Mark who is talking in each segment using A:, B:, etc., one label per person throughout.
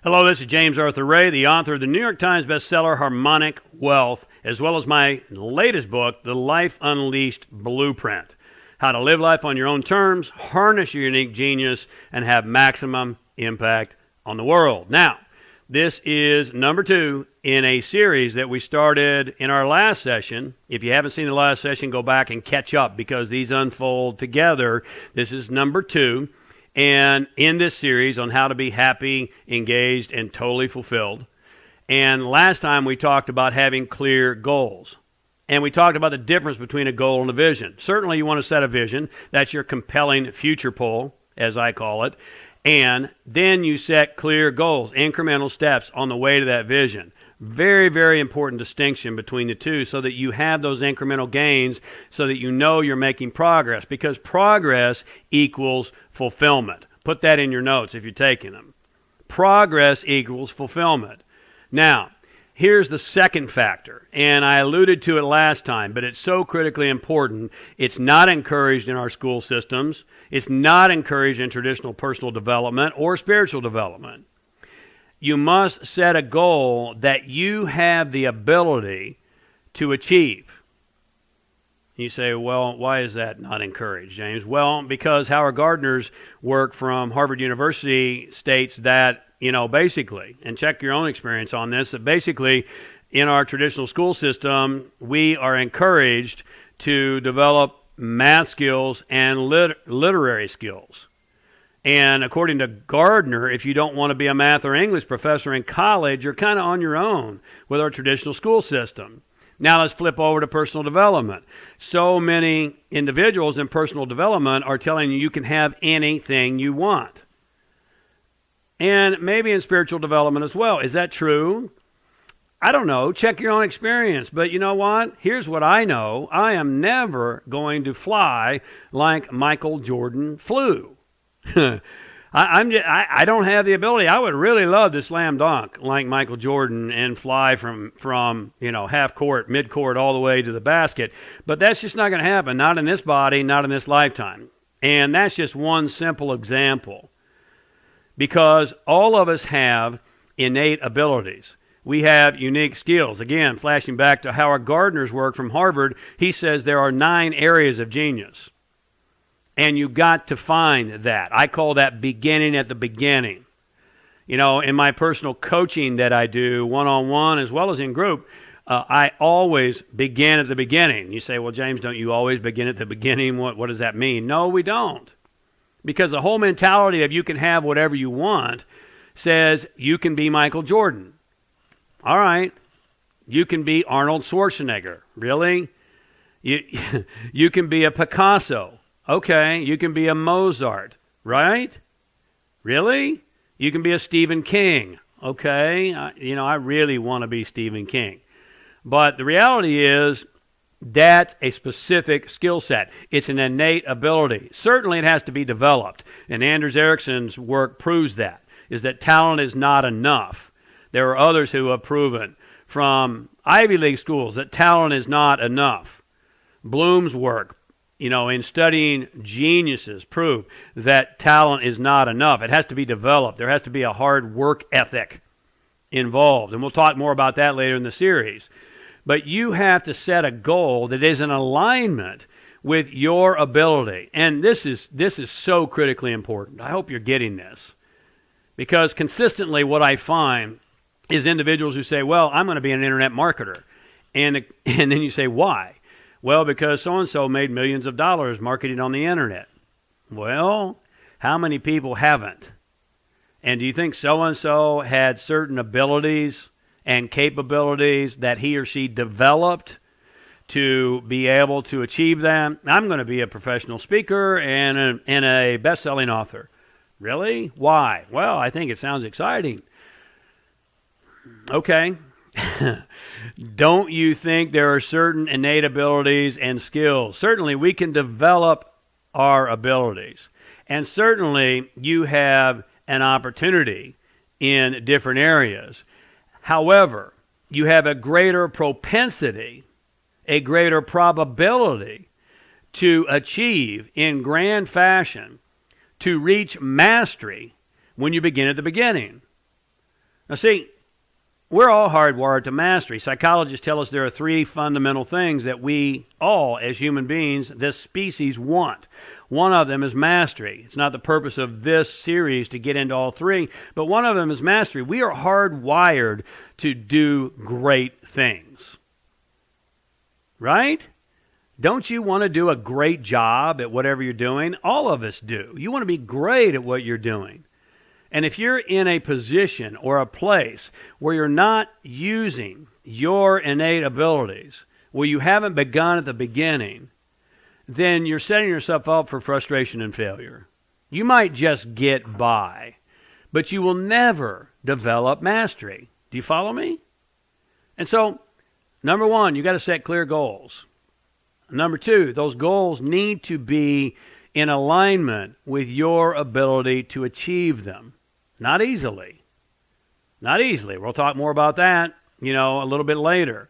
A: Hello, this is James Arthur Ray, the author of the New York Times bestseller Harmonic Wealth, as well as my latest book, The Life Unleashed Blueprint. How to live life on your own terms, harness your unique genius, and have maximum impact on the world. Now, this is number 2 in a series that we started in our last session. If you haven't seen the last session, go back and catch up because these unfold together. This is number 2. And in this series on how to be happy, engaged, and totally fulfilled. And last time we talked about having clear goals. And we talked about the difference between a goal and a vision. Certainly you want to set a vision. That's your compelling future pull, as I call it. And then you set clear goals, incremental steps on the way to that vision. Very, very important distinction between the two so that you have those incremental gains so that you know you're making progress, because progress equals fulfillment. Put that in your notes if you're taking them. Progress equals fulfillment. Now, here's the second factor, and I alluded to it last time, but it's so critically important. It's not encouraged in our school systems. It's not encouraged in traditional personal development or spiritual development. You must set a goal that you have the ability to achieve. You say, well, why is that not encouraged, James? Well, because Howard Gardner's work from Harvard University states that, basically, and check your own experience on this, that basically in our traditional school system, we are encouraged to develop math skills and literary skills. And according to Gardner, if you don't want to be a math or English professor in college, you're kind of on your own with our traditional school system. Now let's flip over to personal development. So many individuals in personal development are telling you can have anything you want. And maybe in spiritual development as well. Is that true? I don't know. Check your own experience. But you know what? Here's what I know. I am never going to fly like Michael Jordan flew. I don't have the ability. I would really love to slam dunk like Michael Jordan and fly from half court, mid court, all the way to the basket. But that's just not going to happen. Not in this body, not in this lifetime. And that's just one simple example. Because all of us have innate abilities. We have unique skills. Again, flashing back to Howard Gardner's work from Harvard, he says there are 9 areas of genius. And you got to find that. I call that beginning at the beginning. In my personal coaching that I do, one-on-one as well as in group, I always begin at the beginning. You say, well, James, don't you always begin at the beginning? What does that mean? No, we don't. Because the whole mentality of you can have whatever you want says you can be Michael Jordan. All right. You can be Arnold Schwarzenegger. Really? You can be a Picasso. Okay, you can be a Mozart, right? Really? You can be a Stephen King. Okay, I really want to be Stephen King. But the reality is that's a specific skill set. It's an innate ability. Certainly it has to be developed. And Anders Ericsson's work proves that, is that talent is not enough. There are others who have proven from Ivy League schools that talent is not enough. Bloom's work, in studying geniuses, prove that talent is not enough. It has to be developed. There has to be a hard work ethic involved. And we'll talk more about that later in the series. But you have to set a goal that is in alignment with your ability. And this is so critically important. I hope you're getting this. Because consistently what I find is individuals who say, well, I'm going to be an internet marketer. And then you say, why? Well, because so-and-so made millions of dollars marketing on the internet. Well, how many people haven't? And do you think so-and-so had certain abilities and capabilities that he or she developed to be able to achieve that? I'm going to be a professional speaker and a best-selling author. Really? Why? Well, I think it sounds exciting. Okay. Don't you think there are certain innate abilities and skills? Certainly we can develop our abilities. And certainly you have an opportunity in different areas. However, you have a greater propensity, a greater probability to achieve in grand fashion, to reach mastery when you begin at the beginning. Now, see, we're all hardwired to mastery. Psychologists tell us there are three fundamental things that we all, as human beings, this species, want. One of them is mastery. It's not the purpose of this series to get into all three, but one of them is mastery. We are hardwired to do great things. Right? Don't you want to do a great job at whatever you're doing? All of us do. You want to be great at what you're doing. And if you're in a position or a place where you're not using your innate abilities, where you haven't begun at the beginning, then you're setting yourself up for frustration and failure. You might just get by, but you will never develop mastery. Do you follow me? And so, number one, you got to set clear goals. Number two, those goals need to be in alignment with your ability to achieve them. Not easily. Not easily. We'll talk more about that, a little bit later.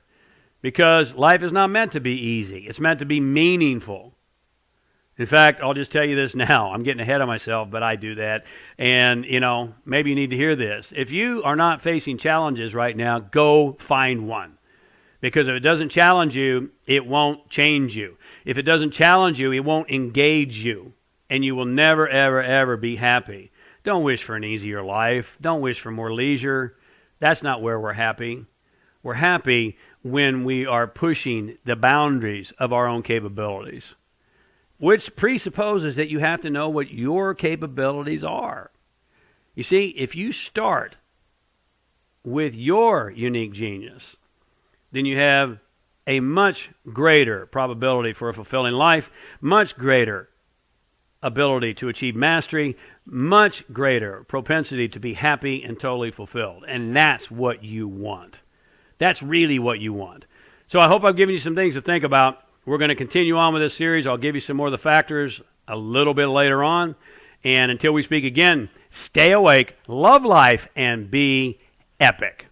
A: Because life is not meant to be easy. It's meant to be meaningful. In fact, I'll just tell you this now. I'm getting ahead of myself, but I do that. And, maybe you need to hear this. If you are not facing challenges right now, go find one. Because if it doesn't challenge you, it won't change you. If it doesn't challenge you, it won't engage you. And you will never, ever, ever be happy. Don't wish for an easier life. Don't wish for more leisure. That's not where we're happy. We're happy when we are pushing the boundaries of our own capabilities, which presupposes that you have to know what your capabilities are. You see, if you start with your unique genius, then you have a much greater probability for a fulfilling life, much greater ability to achieve mastery, much greater propensity to be happy and totally fulfilled. And that's what you want. That's really what you want. So I hope I've given you some things to think about. We're going to continue on with this series. I'll give you some more of the factors a little bit later on. And until we speak again, stay awake, love life, and be epic.